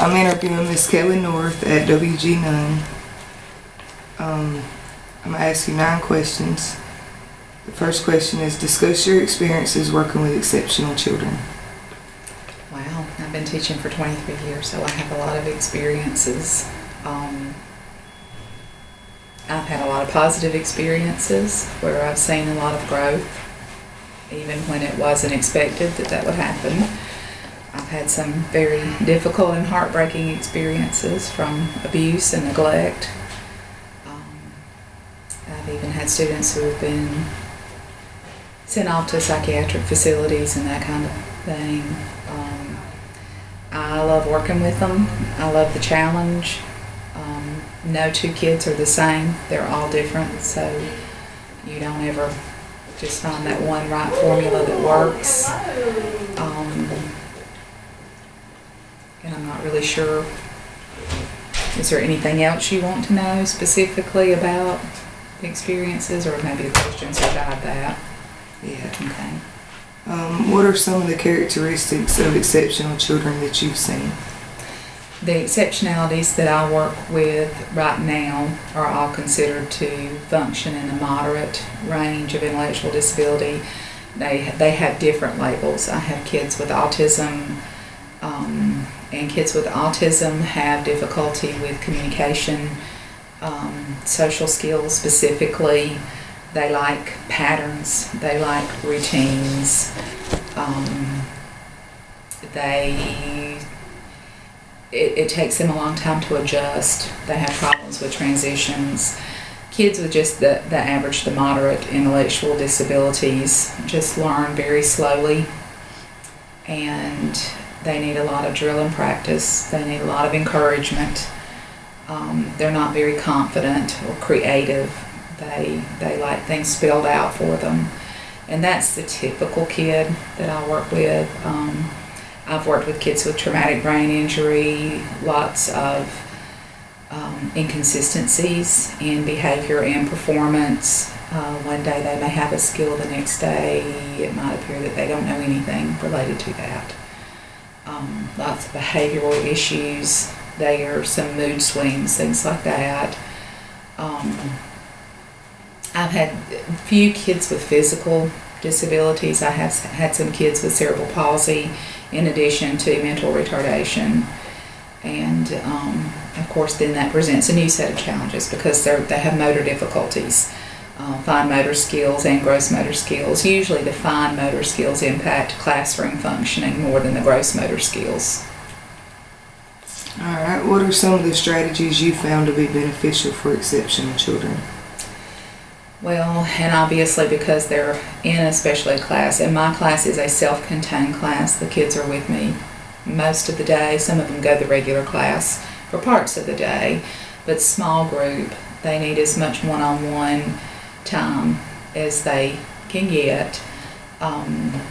I'm interviewing Miss Kelly North at WG Nunn. I'm going to ask you 9 questions. The first question is, discuss your experiences working with exceptional children. Wow, I've been teaching for 23 years, so I have a lot of experiences. I've had a lot of positive experiences where I've seen a lot of growth, even when it wasn't expected that would happen. I've had some very difficult and heartbreaking experiences from abuse and neglect. I've even had students who have been sent off to psychiatric facilities and that kind of thing. I love working with them. I love the challenge. No 2 kids are the same. They're all different, so you don't ever just find that one right formula that works. And I'm not really sure. Is there anything else you want to know specifically about the experiences, or maybe the questions will guide that? Yeah. Okay. What are some of the characteristics of exceptional children that you've seen? The exceptionalities that I work with right now are all considered to function in a moderate range of intellectual disability. They have different labels. I have kids with autism, and kids with autism have difficulty with communication, social skills specifically. They like patterns, they like routines, it takes them a long time to adjust. They have problems with transitions. Kids with just the average to moderate intellectual disabilities just learn very slowly, and they need a lot of drill and practice. They need a lot of encouragement. They're not very confident or creative. They like things spelled out for them. And that's the typical kid that I work with. I've worked with kids with traumatic brain injury, lots of inconsistencies in behavior and performance. One day they may have a skill, the next day it might appear that they don't know anything related to that. Lots of behavioral issues there, some mood swings, things like that. I've had a few kids with physical disabilities. I have had some kids with cerebral palsy in addition to mental retardation. And of course then that presents a new set of challenges because they have motor difficulties, fine motor skills and gross motor skills. Usually the fine motor skills impact classroom functioning more than the gross motor skills. Alright, what are some of the strategies you found to be beneficial for exceptional children? Well, and obviously because they're in a special ed class, and my class is a self-contained class, the kids are with me most of the day. Some of them go to the regular class for parts of the day, but small group, they need as much one-on-one time as they can get.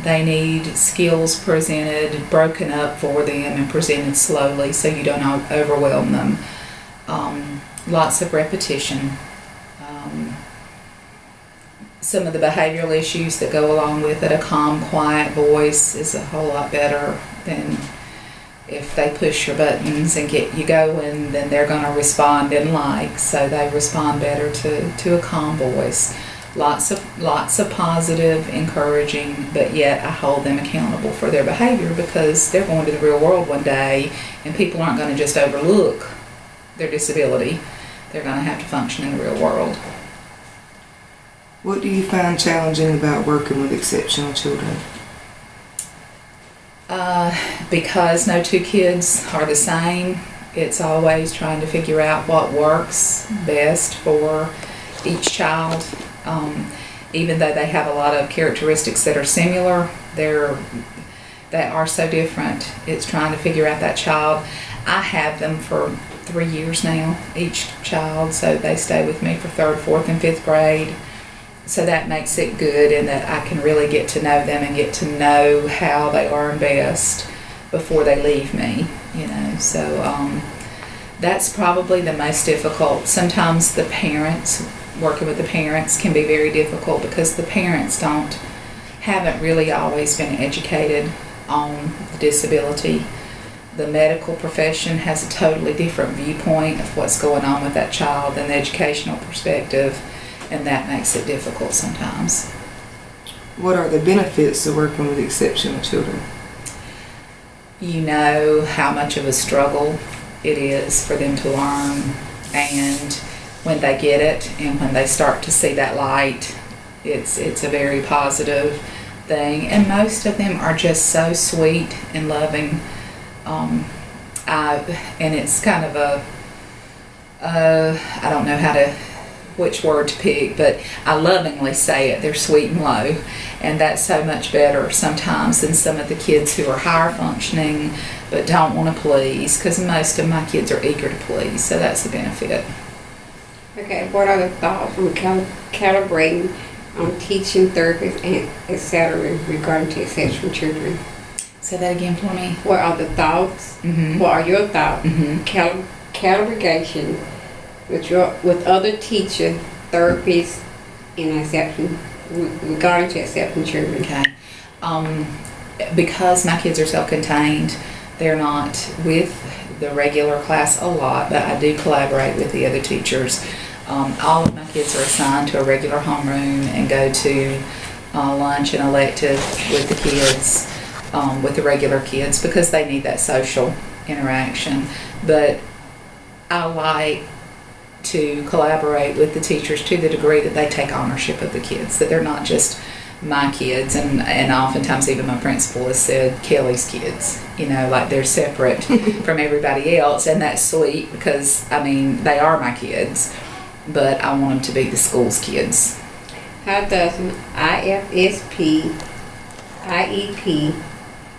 They need skills presented, broken up for them and presented slowly so you don't overwhelm them. Lots of repetition. Some of the behavioral issues that go along with it, a calm, quiet voice is a whole lot better than if they push your buttons and get you going, then they're going to respond in like, so they respond better to a calm voice. Lots of positive, encouraging, but yet I hold them accountable for their behavior because they're going to the real world one day and people aren't going to just overlook their disability. They're going to have to function in the real world. What do you find challenging about working with exceptional children? Because no 2 kids are the same, it's always trying to figure out what works best for each child. Even though they have a lot of characteristics that are similar, they are so different. It's trying to figure out that child. I have them for 3 years now, each child, so they stay with me for 3rd, 4th, and 5th grade. So that makes it good in that I can really get to know them and get to know how they learn best before they leave me, you know. So that's probably the most difficult. Sometimes the parents, working with the parents can be very difficult because the parents haven't really always been educated on the disability. the medical profession has a totally different viewpoint of what's going on with that child than the educational perspective, and that makes it difficult sometimes. What are the benefits of working with exceptional children? You know how much of a struggle it is for them to learn, and when they get it and when they start to see that light, it's a very positive thing, and most of them are just so sweet and loving. And it's kind of I don't know which word to pick, but I lovingly say it, they're sweet and low, and that's so much better sometimes than some of the kids who are higher functioning but don't want to please, because most of my kids are eager to please, so that's a benefit. Okay, what are the thoughts on calibrating on teaching therapists and etc. regarding to exceptional children? Say that again for me. What are the thoughts? Mm-hmm. What are your thoughts? Mm-hmm. Calibration with other teacher, therapists, and exception regarding to exceptional children. Okay. Because my kids are self-contained, they're not with the regular class a lot, but I do collaborate with the other teachers. All of my kids are assigned to a regular homeroom and go to lunch and elective with the kids, with the regular kids, because they need that social interaction. But I like to collaborate with the teachers to the degree that they take ownership of the kids, that they're not just my kids, and oftentimes even my principal has said Kelly's kids, like they're separate from everybody else, and that's sweet because they are my kids, but I want them to be the school's kids. How does an IEP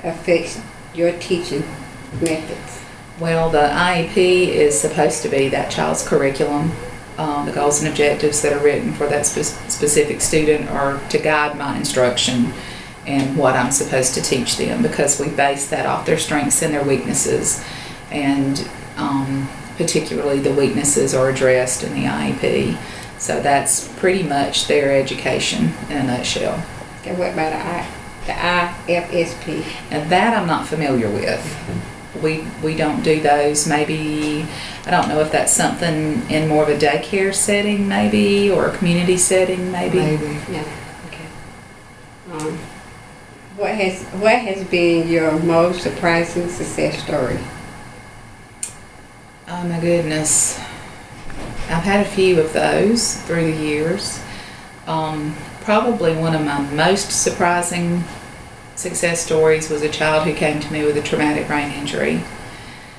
affect your teaching methods? Well, the IEP is supposed to be that child's curriculum. The goals and objectives that are written for that specific student are to guide my instruction and what I'm supposed to teach them, because we base that off their strengths and their weaknesses, and particularly the weaknesses are addressed in the IEP. So that's pretty much their education in a nutshell. Okay, what about the IFSP? And that I'm not familiar with. We don't do those. Maybe, I don't know if that's something in more of a daycare setting maybe, or a community setting maybe. Yeah, okay. What has been your most surprising success story? Oh my goodness. I've had a few of those through the years. Probably one of my most surprising success stories was a child who came to me with a traumatic brain injury.